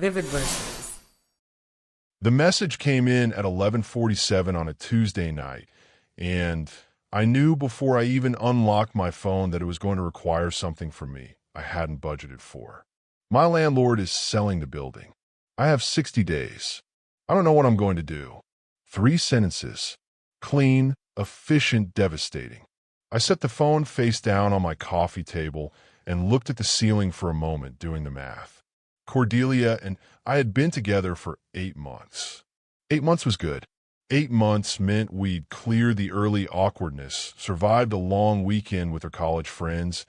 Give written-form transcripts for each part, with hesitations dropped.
Vivid verses. The message came in at 11:47 on a Tuesday night, and I knew before I even unlocked my phone that it was going to require something from me I hadn't budgeted for. My landlord is selling the building. I have 60 days. I don't know what I'm going to do. 3 sentences. Clean, efficient, devastating. I set the phone face down on my coffee table and looked at the ceiling for a moment, doing the math. Cordelia and I had been together for 8 months. 8 months was good. 8 months meant we'd cleared the early awkwardness, survived a long weekend with our college friends,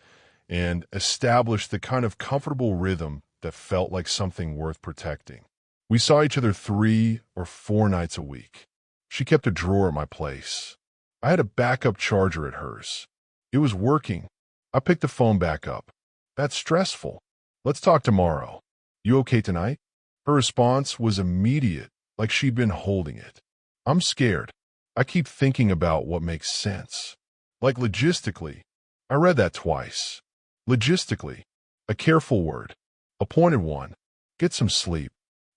and established the kind of comfortable rhythm that felt like something worth protecting. We saw each other 3 or 4 nights a week. She kept a drawer at my place. I had a backup charger at hers. It was working. I picked the phone back up. That's stressful. Let's talk tomorrow. You okay tonight? Her response was immediate, like she'd been holding it. I'm scared. I keep thinking about what makes sense. Like logistically. I read that twice. Logistically. A careful word. A pointed one. Get some sleep.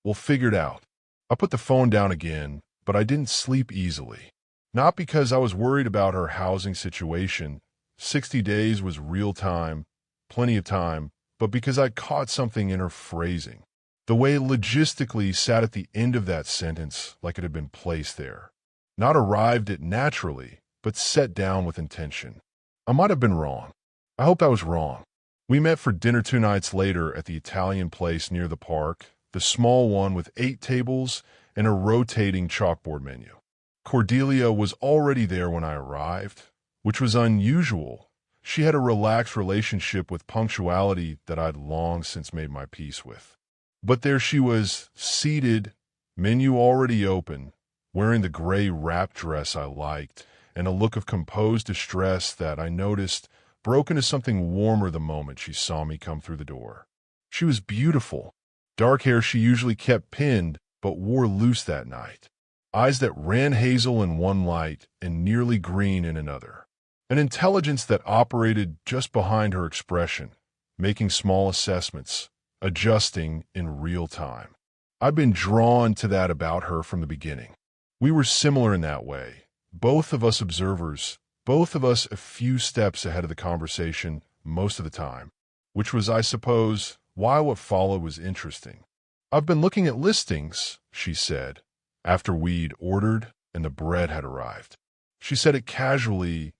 We'll figure it out. I put the phone down again, but I didn't sleep easily. Not because I was worried about her housing situation. 60 days was real time, plenty of time, but because I caught something in her phrasing. The way logistically sat at the end of that sentence like it had been placed there. Not arrived at naturally, but set down with intention. I might have been wrong. I hope I was wrong. We met for dinner 2 nights later at the Italian place near the park, the small one with 8 tables and a rotating chalkboard menu. Cordelia was already there when I arrived, which was unusual. She had a relaxed relationship with punctuality that I'd long since made my peace with. But there she was, seated, menu already open, wearing the gray wrap dress I liked, and a look of composed distress that I noticed broke into something warmer the moment she saw me come through the door. She was beautiful. Dark hair she usually kept pinned, but wore loose that night. Eyes that ran hazel in one light and nearly green in another. An intelligence that operated just behind her expression, making small assessments, adjusting in real time. I'd been drawn to that about her from the beginning. We were similar in that way. Both of us observers, both of us a few steps ahead of the conversation most of the time, which was, I suppose, why what followed was interesting. I've been looking at listings, she said, after we'd ordered and the bread had arrived. She said it casually,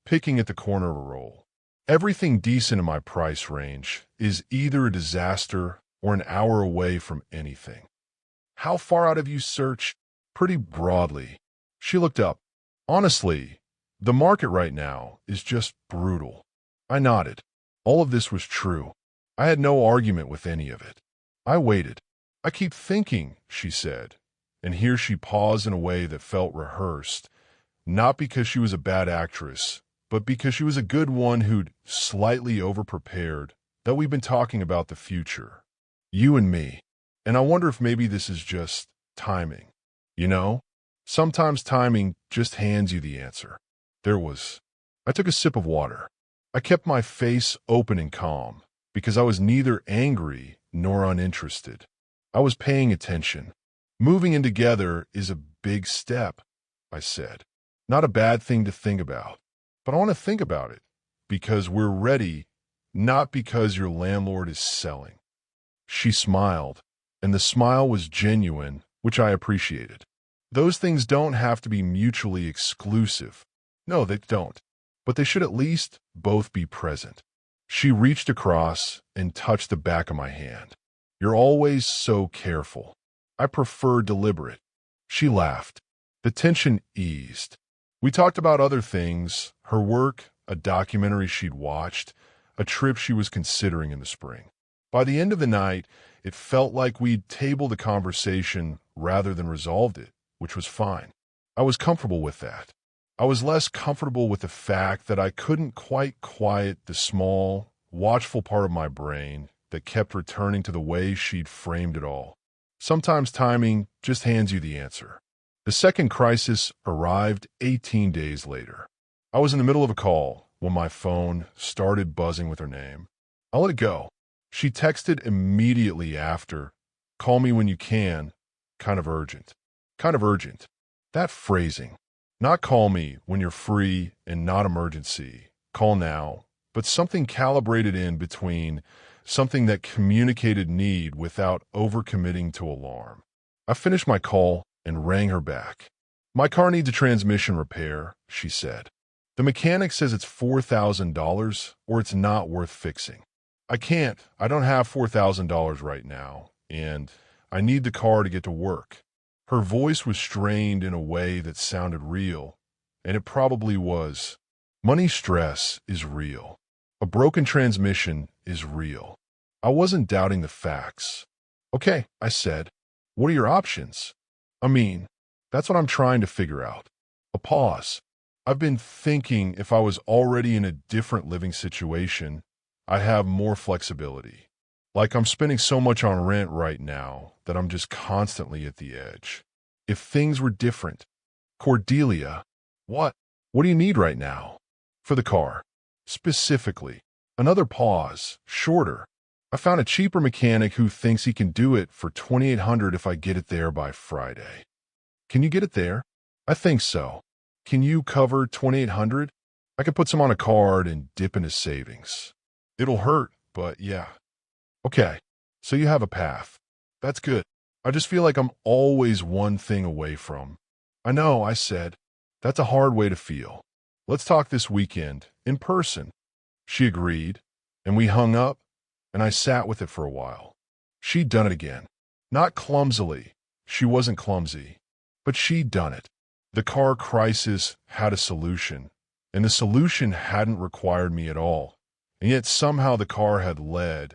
picking at the corner of a roll. Everything decent in my price range is either a disaster or an hour away from anything. How far out have you searched? Pretty broadly. She looked up. Honestly, the market right now is just brutal. I nodded. All of this was true. I had no argument with any of it. I waited. I keep thinking, she said, and here she paused in a way that felt rehearsed, not because she was a bad actress, but because she was a good one who'd slightly overprepared, that we've been talking about the future. You and me. And I wonder if maybe this is just timing. You know? Sometimes timing just hands you the answer. I took a sip of water. I kept my face open and calm, because I was neither angry nor uninterested. I was paying attention. Moving in together is a big step, I said. Not a bad thing to think about. But I want to think about it because we're ready, not because your landlord is selling. She smiled, and the smile was genuine, which I appreciated. Those things don't have to be mutually exclusive. No, they don't. But they should at least both be present. She reached across and touched the back of my hand. You're always so careful. I prefer deliberate. She laughed. The tension eased. We talked about other things, her work, a documentary she'd watched, a trip she was considering in the spring. By the end of the night, it felt like we'd tabled the conversation rather than resolved it, which was fine. I was comfortable with that. I was less comfortable with the fact that I couldn't quite quiet the small, watchful part of my brain that kept returning to the way she'd framed it all. Sometimes timing just hands you the answer. The second crisis arrived 18 days later. I was in the middle of a call when my phone started buzzing with her name. I let it go. She texted immediately after, Call me when you can. Kind of urgent. Kind of urgent. That phrasing. Not call me when you're free and not emergency. Call now. But something calibrated in between, something that communicated need without overcommitting to alarm. I finished my call and rang her back. My car needs a transmission repair, she said. The mechanic says it's $4,000 or it's not worth fixing. I don't have $4,000 right now, and I need the car to get to work. Her voice was strained in a way that sounded real, and it probably was. Money stress is real. A broken transmission is real. I wasn't doubting the facts. Okay, I said. What are your options? That's what I'm trying to figure out. A pause. I've been thinking if I was already in a different living situation, I'd have more flexibility. Like I'm spending so much on rent right now that I'm just constantly at the edge. If things were different. Cordelia, what? What do you need right now? For the car. Specifically. Another pause, shorter. I found a cheaper mechanic who thinks he can do it for $2,800 if I get it there by Friday. Can you get it there? I think so. Can you cover $2,800? I could put some on a card and dip into savings. It'll hurt, but yeah. Okay, so you have a path. That's good. I just feel like I'm always one thing away from. I know, I said. That's a hard way to feel. Let's talk this weekend, in person. She agreed, and we hung up, and I sat with it for a while. She'd done it again. Not clumsily. She wasn't clumsy. But she'd done it. The car crisis had a solution, and the solution hadn't required me at all. And yet somehow the car had led,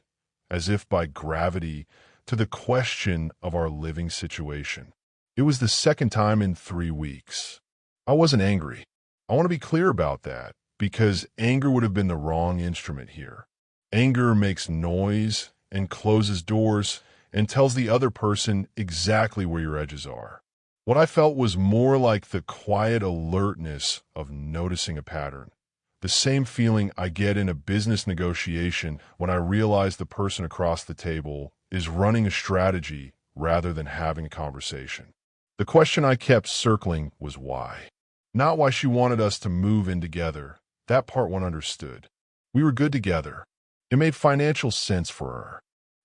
as if by gravity, to the question of our living situation. It was the second time in 3 weeks. I wasn't angry. I want to be clear about that, because anger would have been the wrong instrument here. Anger makes noise and closes doors and tells the other person exactly where your edges are. What I felt was more like the quiet alertness of noticing a pattern. The same feeling I get in a business negotiation when I realize the person across the table is running a strategy rather than having a conversation. The question I kept circling was why. Not why she wanted us to move in together. That part one understood. We were good together. It made financial sense for her.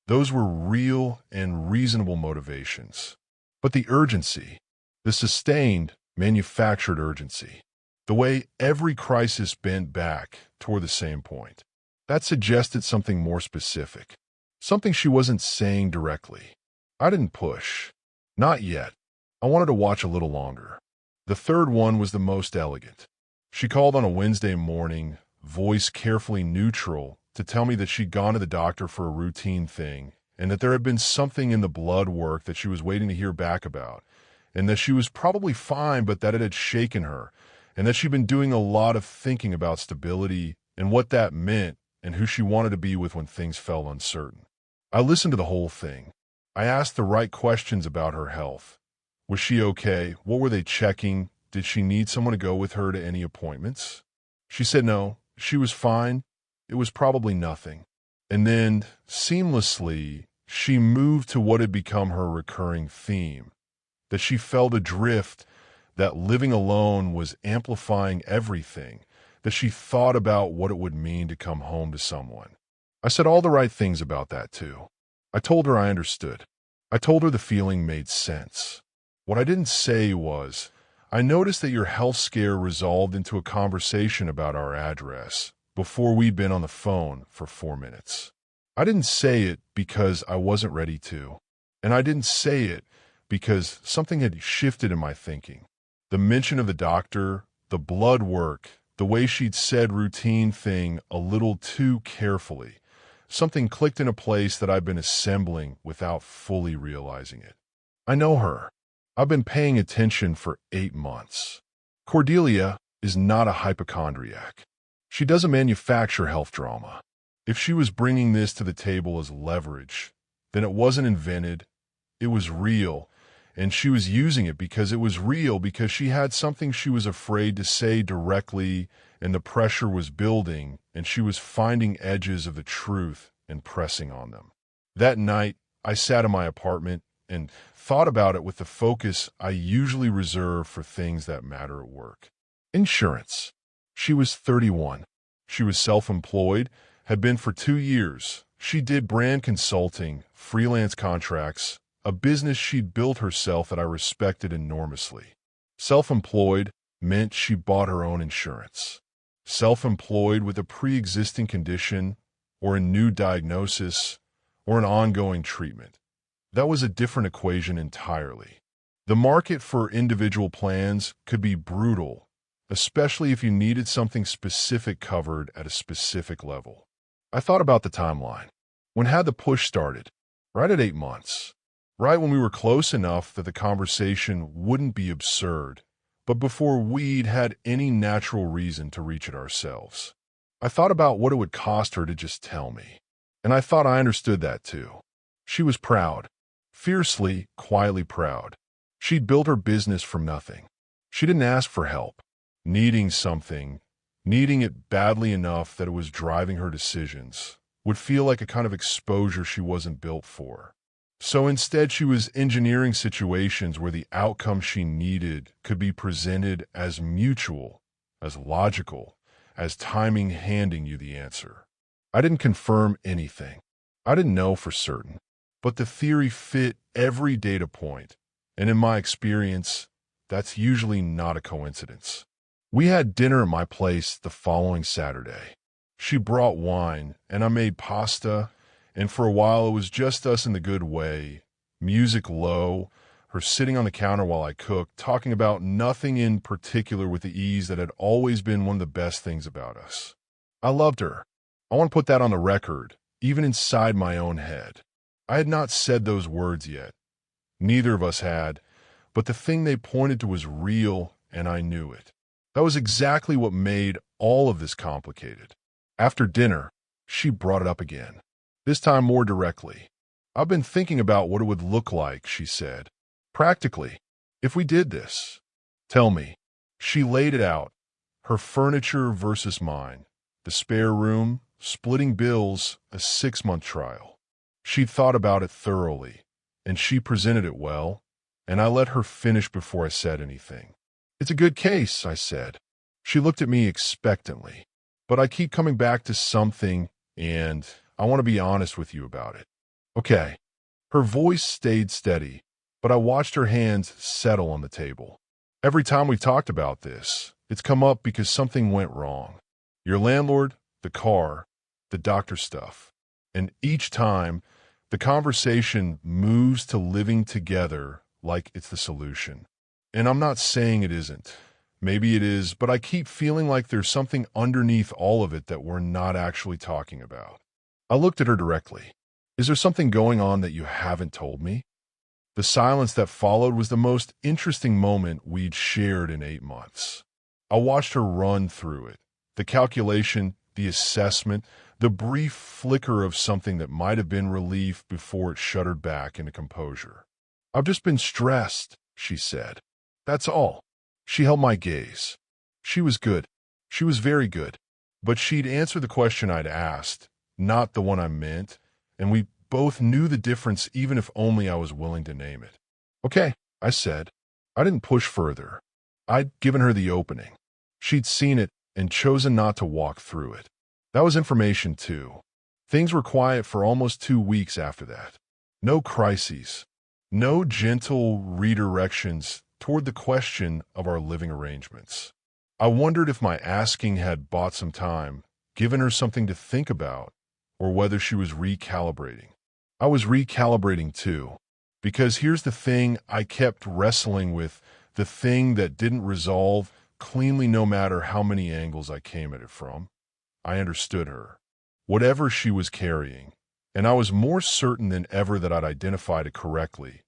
Those were real and reasonable motivations. But the urgency, the sustained, manufactured urgency, the way every crisis bent back toward the same point, that suggested something more specific, something she wasn't saying directly. I didn't push. Not yet. I wanted to watch a little longer. The third one was the most elegant. She called on a Wednesday morning, voice carefully neutral, to tell me that she'd gone to the doctor for a routine thing, and that there had been something in the blood work that she was waiting to hear back about, and that she was probably fine, but that it had shaken her, and that she'd been doing a lot of thinking about stability and what that meant and who she wanted to be with when things felt uncertain. I listened to the whole thing. I asked the right questions about her health. Was she okay? What were they checking? Did she need someone to go with her to any appointments? She said no, she was fine. It was probably nothing. And then, seamlessly, she moved to what had become her recurring theme, that she felt adrift, that living alone was amplifying everything, that she thought about what it would mean to come home to someone. I said all the right things about that, too. I told her I understood. I told her the feeling made sense. What I didn't say was, I noticed that your health scare resolved into a conversation about our address before we'd been on the phone for 4 minutes. I didn't say it because I wasn't ready to, and I didn't say it because something had shifted in my thinking. The mention of the doctor, the blood work, the way she'd said routine thing a little too carefully, something clicked in a place that I'd been assembling without fully realizing it. I know her. I've been paying attention for 8 months. Cordelia is not a hypochondriac. She doesn't manufacture health drama. If she was bringing this to the table as leverage, then it wasn't invented, it was real, and she was using it because it was real, because she had something she was afraid to say directly, and the pressure was building, and she was finding edges of the truth and pressing on them. That night, I sat in my apartment and thought about it with the focus I usually reserve for things that matter at work. Insurance. She was 31. She was self-employed, had been for 2 years. She did brand consulting, freelance contracts, a business she'd built herself that I respected enormously. Self-employed meant she bought her own insurance. Self-employed with a pre-existing condition, or a new diagnosis, or an ongoing treatment. That was a different equation entirely. The market for individual plans could be brutal, especially if you needed something specific covered at a specific level. I thought about the timeline. When had the push started? Right at 8 months. Right when we were close enough that the conversation wouldn't be absurd, but before we'd had any natural reason to reach it ourselves. I thought about what it would cost her to just tell me. And I thought I understood that too. She was proud. Fiercely, quietly proud. She'd built her business from nothing. She didn't ask for help. Needing something, needing it badly enough that it was driving her decisions, would feel like a kind of exposure she wasn't built for. So instead, she was engineering situations where the outcome she needed could be presented as mutual, as logical, as timing handing you the answer. I didn't confirm anything. I didn't know for certain. But the theory fit every data point, and in my experience, that's usually not a coincidence. We had dinner at my place the following Saturday. She brought wine, and I made pasta, and for a while it was just us in the good way, music low, her sitting on the counter while I cooked, talking about nothing in particular with the ease that had always been one of the best things about us. I loved her. I want to put that on the record, even inside my own head. I had not said those words yet. Neither of us had, but the thing they pointed to was real, and I knew it. That was exactly what made all of this complicated. After dinner, she brought it up again, this time more directly. I've been thinking about what it would look like, she said. Practically, if we did this. Tell me. She laid it out. Her furniture versus mine. The spare room, splitting bills, a 6-month trial. She'd thought about it thoroughly, and she presented it well, and I let her finish before I said anything. It's a good case, I said. She looked at me expectantly. But I keep coming back to something, and I want to be honest with you about it. Okay. Her voice stayed steady, but I watched her hands settle on the table. Every time we've talked about this, it's come up because something went wrong. Your landlord, the car, the doctor stuff. And each time, the conversation moves to living together like it's the solution. And I'm not saying it isn't. Maybe it is, but I keep feeling like there's something underneath all of it that we're not actually talking about. I looked at her directly. Is there something going on that you haven't told me? The silence that followed was the most interesting moment we'd shared in 8 months. I watched her run through it. The calculation, the assessment, the brief flicker of something that might have been relief before it shuddered back into composure. I've just been stressed, she said. That's all. She held my gaze. She was good. She was very good. But she'd answer the question I'd asked, not the one I meant, and we both knew the difference even if only I was willing to name it. Okay, I said. I didn't push further. I'd given her the opening. She'd seen it and chosen not to walk through it. That was information too. Things were quiet for almost 2 weeks after that. No crises. No gentle redirections toward the question of our living arrangements. I wondered if my asking had bought some time, given her something to think about, or whether she was recalibrating. I was recalibrating too, because here's the thing I kept wrestling with, the thing that didn't resolve cleanly no matter how many angles I came at it from. I understood her, whatever she was carrying, and I was more certain than ever that I'd identified it correctly.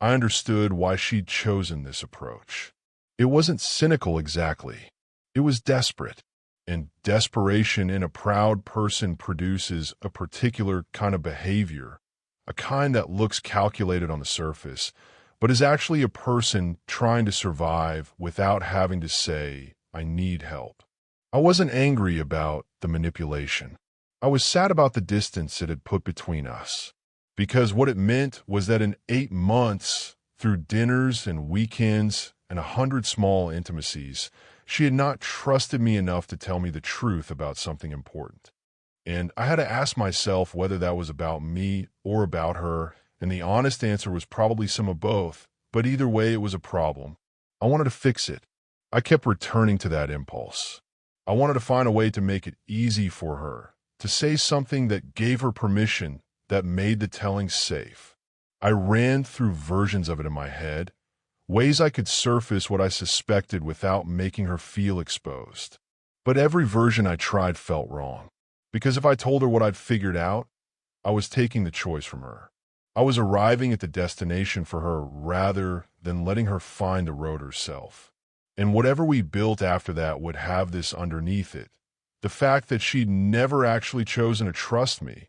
I understood why she'd chosen this approach. It wasn't cynical exactly. It was desperate. And desperation in a proud person produces a particular kind of behavior, a kind that looks calculated on the surface, but is actually a person trying to survive without having to say, I need help. I wasn't angry about the manipulation. I was sad about the distance it had put between us, Because what it meant was that in 8 months, through dinners and weekends and 100 small intimacies, she had not trusted me enough to tell me the truth about something important. And I had to ask myself whether that was about me or about her, and the honest answer was probably some of both, but either way it was a problem. I wanted to fix it. I kept returning to that impulse. I wanted to find a way to make it easy for her, to say something that gave her permission, that made the telling safe. I ran through versions of it in my head, ways I could surface what I suspected without making her feel exposed. But every version I tried felt wrong, because if I told her what I'd figured out, I was taking the choice from her. I was arriving at the destination for her rather than letting her find the road herself. And whatever we built after that would have this underneath it. The fact that she'd never actually chosen to trust me.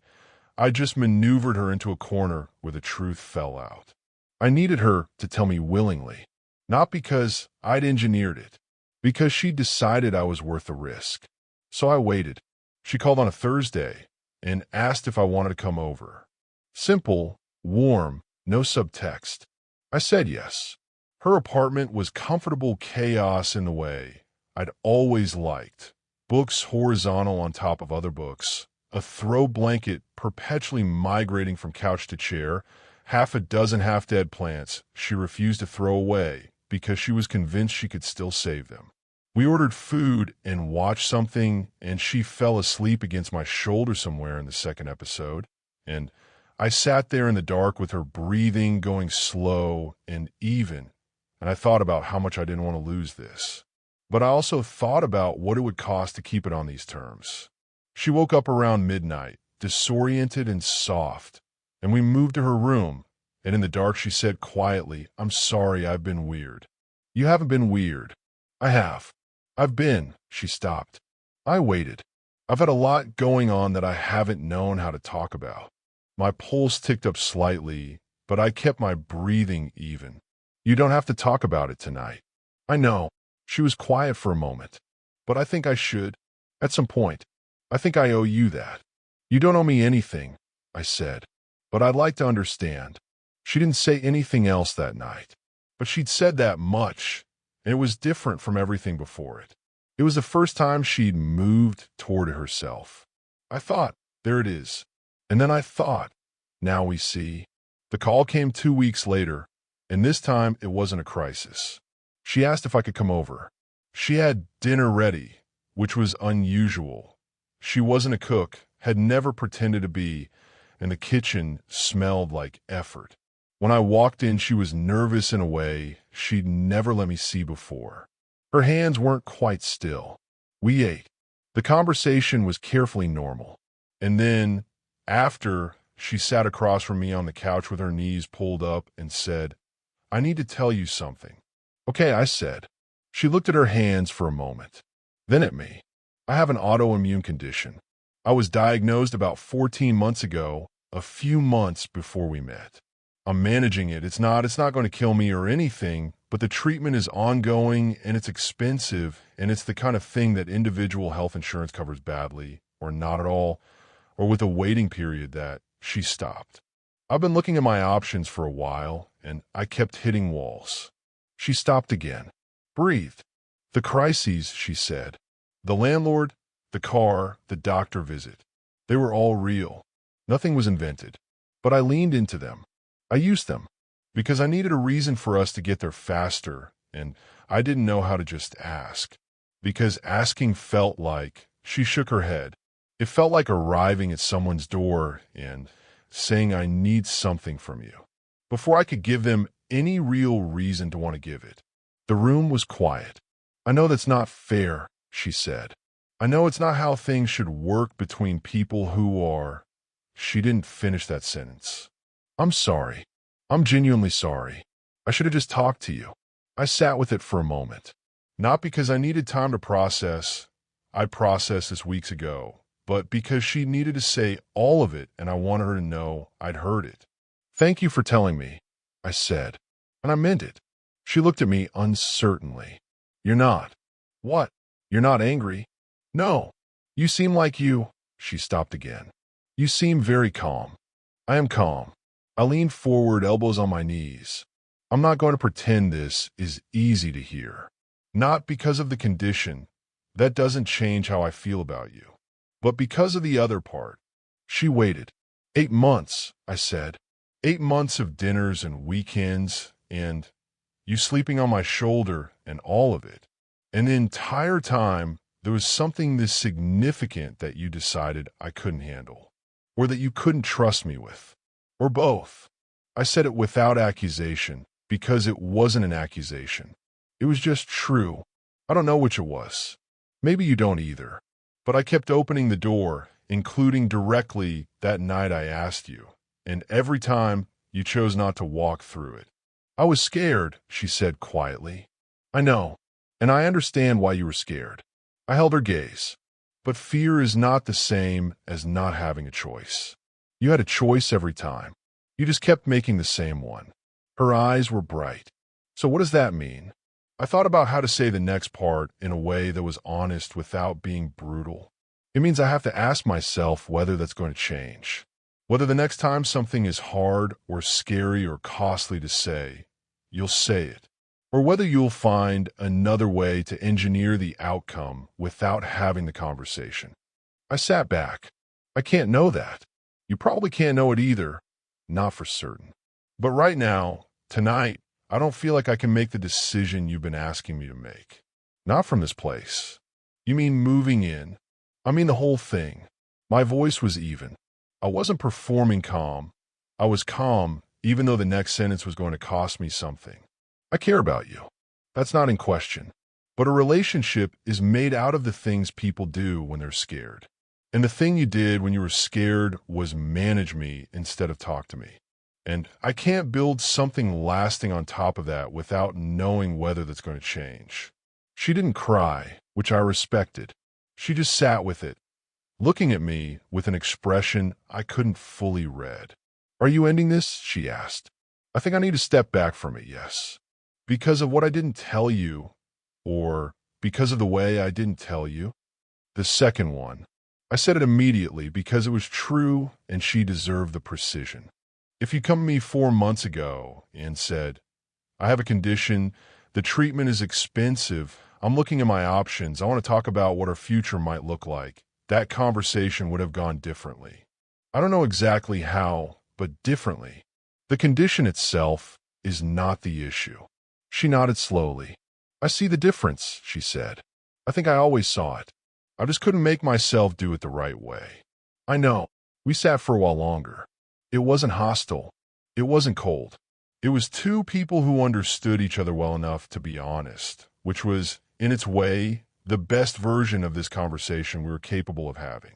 I just maneuvered her into a corner where the truth fell out. I needed her to tell me willingly, not because I'd engineered it, because she decided I was worth the risk. So I waited. She called on a Thursday and asked if I wanted to come over. Simple, warm, no subtext. I said yes. Her apartment was comfortable chaos in the way I'd always liked. Books horizontal on top of other books, a throw blanket perpetually migrating from couch to chair, half a dozen half-dead plants she refused to throw away because she was convinced she could still save them. We ordered food and watched something, and she fell asleep against my shoulder somewhere in the second episode, and I sat there in the dark with her breathing going slow and even, and I thought about how much I didn't want to lose this. But I also thought about what it would cost to keep it on these terms. She woke up around midnight, disoriented and soft, and we moved to her room, and in the dark she said quietly, "I'm sorry I've been weird." "You haven't been weird." "I have. I've been." She stopped. I waited. I've had a lot going on that I haven't known how to talk about. My pulse ticked up slightly, but I kept my breathing even. "You don't have to talk about it tonight." "I know." She was quiet for a moment. "But I think I should. At some point. I think I owe you that." "You don't owe me anything," I said. "But I'd like to understand." She didn't say anything else that night. But she'd said that much, and it was different from everything before it. It was the first time she'd moved toward it herself. I thought, there it is. And then I thought, now we see. The call came 2 weeks later, and this time it wasn't a crisis. She asked if I could come over. She had dinner ready, which was unusual. She wasn't a cook, had never pretended to be, and the kitchen smelled like effort. When I walked in, she was nervous in a way she'd never let me see before. Her hands weren't quite still. We ate. The conversation was carefully normal. And then, after, she sat across from me on the couch with her knees pulled up and said, "I need to tell you something." "Okay," I said. She looked at her hands for a moment, then at me. "I have an autoimmune condition. I was diagnosed about 14 months ago, a few months before we met. I'm managing it. It's not going to kill me or anything, but the treatment is ongoing and it's expensive, and it's the kind of thing that individual health insurance covers badly, or not at all, or with a waiting period that." She stopped. "I've been looking at my options for a while, and I kept hitting walls." She stopped again. Breathed. "The crises," she said. "The landlord, the car, the doctor visit. They were all real. Nothing was invented. But I leaned into them. I used them. Because I needed a reason for us to get there faster, and I didn't know how to just ask. Because asking felt like," she shook her head, "it felt like arriving at someone's door and saying I need something from you, before I could give them any real reason to want to give it." The room was quiet. "I know that's not fair," she said. "I know it's not how things should work between people who are—" She didn't finish that sentence. "I'm sorry. I'm genuinely sorry. I should have just talked to you." I sat with it for a moment. Not because I needed time to process. I processed this weeks ago. But because she needed to say all of it, and I wanted her to know I'd heard it. "Thank you for telling me," I said. And I meant it. She looked at me uncertainly. "You're not." "What? You're not angry?" "No. You seem like you—" She stopped again. "You seem very calm." "I am calm. I leaned forward, elbows on my knees. I'm not going to pretend this is easy to hear. Not because of the condition. That doesn't change how I feel about you. But because of the other part. She waited. 8 months, I said. 8 months of dinners and weekends, and you sleeping on my shoulder and all of it. And the entire time, there was something this significant that you decided I couldn't handle, or that you couldn't trust me with, or both. I said it without accusation, because it wasn't an accusation. It was just true. I don't know which it was. Maybe you don't either. But I kept opening the door, including directly that night I asked you, and every time you chose not to walk through it. I was scared, she said quietly. I know, and I understand why you were scared. I held her gaze. But fear is not the same as not having a choice. You had a choice every time. You just kept making the same one. Her eyes were bright. So what does that mean? I thought about how to say the next part in a way that was honest without being brutal. It means I have to ask myself whether that's going to change. Whether the next time something is hard or scary or costly to say, you'll say it. Or whether you'll find another way to engineer the outcome without having the conversation. I sat back. I can't know that. You probably can't know it either. Not for certain. But right now, tonight, I don't feel like I can make the decision you've been asking me to make. Not from this place. You mean moving in? I mean the whole thing. My voice was even. I wasn't performing calm. I was calm, even though the next sentence was going to cost me something. I care about you. That's not in question. But a relationship is made out of the things people do when they're scared. And the thing you did when you were scared was manage me instead of talk to me. And I can't build something lasting on top of that without knowing whether that's going to change. She didn't cry, which I respected. She just sat with it, looking at me with an expression I couldn't fully read. Are you ending this? She asked. I think I need to step back from it, yes. Because of what I didn't tell you, or because of the way I didn't tell you. The second one. I said it immediately because it was true and she deserved the precision. If you come to me 4 months ago and said, I have a condition, the treatment is expensive, I'm looking at my options, I want to talk about what our future might look like, that conversation would have gone differently. I don't know exactly how, but differently. The condition itself is not the issue. She nodded slowly. I see the difference, she said. I think I always saw it. I just couldn't make myself do it the right way. I know. We sat for a while longer. It wasn't hostile. It wasn't cold. It was two people who understood each other well enough to be honest, which was, in its way, the best version of this conversation we were capable of having.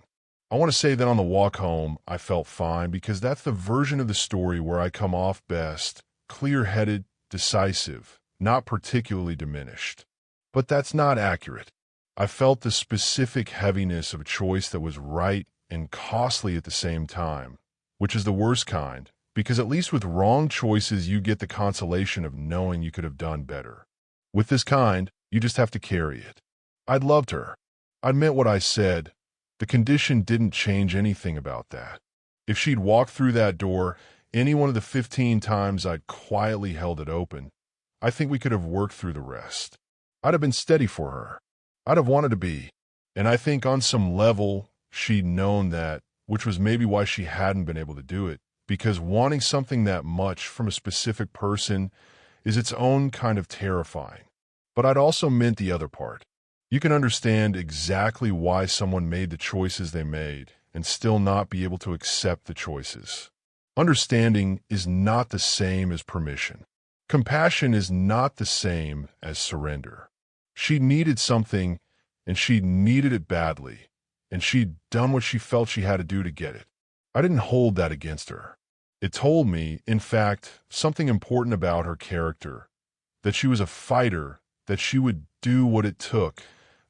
I want to say that on the walk home, I felt fine because that's the version of the story where I come off best, clear-headed, decisive, not particularly diminished. But that's not accurate. I felt the specific heaviness of a choice that was right and costly at the same time, which is the worst kind, because at least with wrong choices you get the consolation of knowing you could have done better. With this kind, you just have to carry it. I'd loved her. I meant what I said. The condition didn't change anything about that. If she'd walked through that door any one of the 15 times I'd quietly held it open, I think we could have worked through the rest. I'd have been steady for her. I'd have wanted to be. And I think on some level, she'd known that, which was maybe why she hadn't been able to do it, because wanting something that much from a specific person is its own kind of terrifying. But I'd also meant the other part. You can understand exactly why someone made the choices they made and still not be able to accept the choices. Understanding is not the same as permission. Compassion is not the same as surrender. She needed something, and she needed it badly, and she'd done what she felt she had to do to get it. I didn't hold that against her. It told me, in fact, something important about her character, that she was a fighter, that she would do what it took,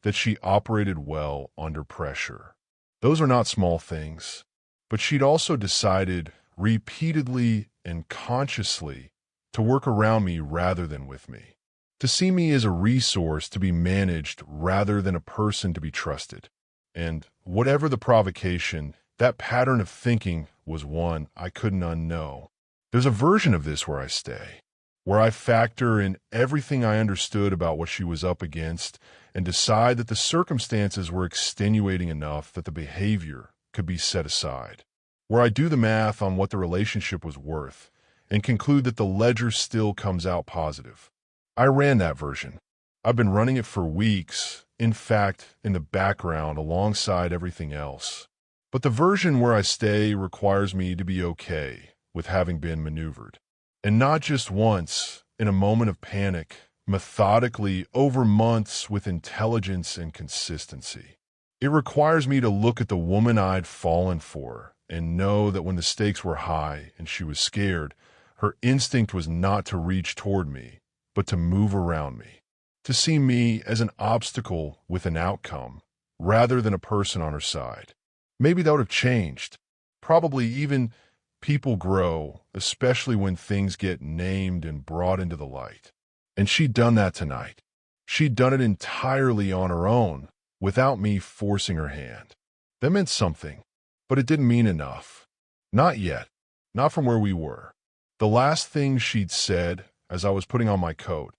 that she operated well under pressure. Those are not small things, but she'd also decided repeatedly and consciously to work around me rather than with me. To see me as a resource to be managed rather than a person to be trusted. And whatever the provocation, that pattern of thinking was one I couldn't unknow. There's a version of this where I stay, where I factor in everything I understood about what she was up against and decide that the circumstances were extenuating enough that the behavior could be set aside, where I do the math on what the relationship was worth and conclude that the ledger still comes out positive. I ran that version. I've been running it for weeks, in fact, in the background alongside everything else. But the version where I stay requires me to be okay with having been maneuvered. And not just once, in a moment of panic, methodically over months with intelligence and consistency. It requires me to look at the woman I'd fallen for and know that when the stakes were high and she was scared, her instinct was not to reach toward me, but to move around me, to see me as an obstacle with an outcome, rather than a person on her side. Maybe that would have changed. Probably even people grow, especially when things get named and brought into the light. And she'd done that tonight. She'd done it entirely on her own, without me forcing her hand. That meant something, but it didn't mean enough. Not yet. Not from where we were. The last thing she'd said, as I was putting on my coat,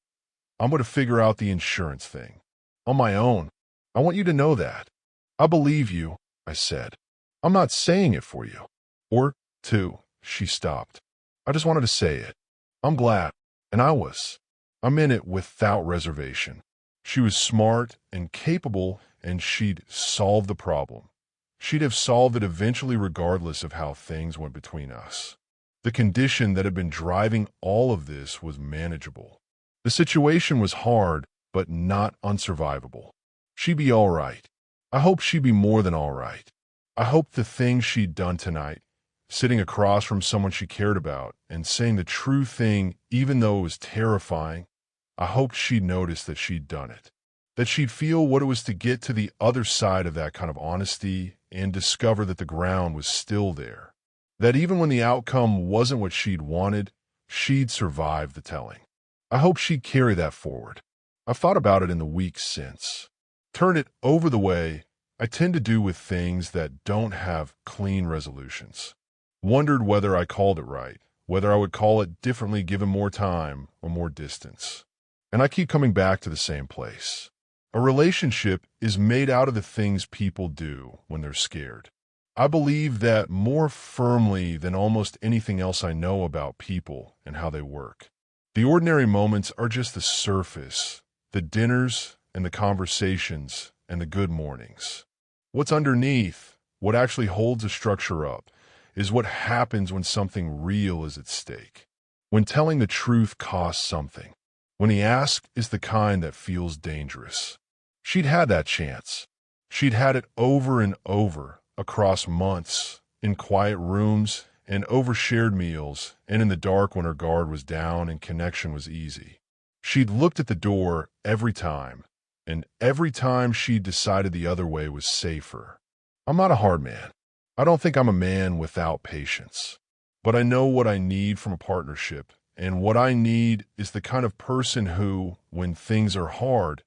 I'm going to figure out the insurance thing. On my own. I want you to know that. I believe you, I said. I'm not saying it for you. Or, two, she stopped. I just wanted to say it. I'm glad. And I was. I'm in it without reservation. She was smart and capable, and she'd solve the problem. She'd have solved it eventually regardless of how things went between us. The condition that had been driving all of this was manageable. The situation was hard, but not unsurvivable. She'd be all right. I hope she'd be more than all right. I hoped the thing she'd done tonight, sitting across from someone she cared about and saying the true thing even though it was terrifying, I hoped she'd notice that she'd done it. That she'd feel what it was to get to the other side of that kind of honesty and discover that the ground was still there. That even when the outcome wasn't what she'd wanted, she'd survive the telling. I hope she'd carry that forward. I've thought about it in the weeks since. Turn it over the way I tend to do with things that don't have clean resolutions. Wondered whether I called it right, whether I would call it differently given more time or more distance. And I keep coming back to the same place. A relationship is made out of the things people do when they're scared. I believe that more firmly than almost anything else I know about people and how they work. The ordinary moments are just the surface, the dinners and the conversations and the good mornings. What's underneath, what actually holds a structure up, is what happens when something real is at stake. When telling the truth costs something. When the ask is the kind that feels dangerous. She'd had that chance. She'd had it over and over, across months, in quiet rooms, and over shared meals, and in the dark when her guard was down and connection was easy. She'd looked at the door every time, and every time she'd decided the other way was safer. I'm not a hard man. I don't think I'm a man without patience. But I know what I need from a partnership, and what I need is the kind of person who, when things are hard,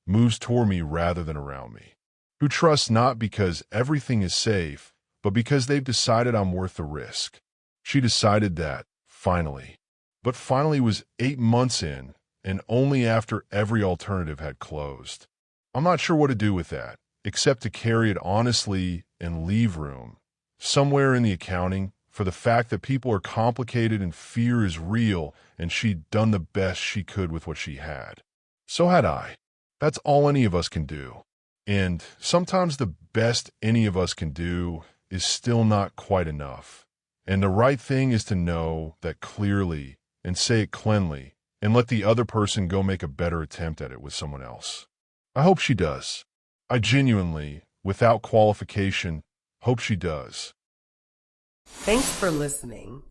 moves toward me rather than around me. Who trusts not because everything is safe, but because they've decided I'm worth the risk. She decided that, finally. But finally was 8 months in, and only after every alternative had closed. I'm not sure what to do with that, except to carry it honestly and leave room, somewhere in the accounting, for the fact that people are complicated and fear is real, and she'd done the best she could with what she had. So had I. That's all any of us can do. And sometimes the best any of us can do is still not quite enough. And the right thing is to know that clearly and say it cleanly and let the other person go make a better attempt at it with someone else. I hope she does. I genuinely, without qualification, hope she does. Thanks for listening.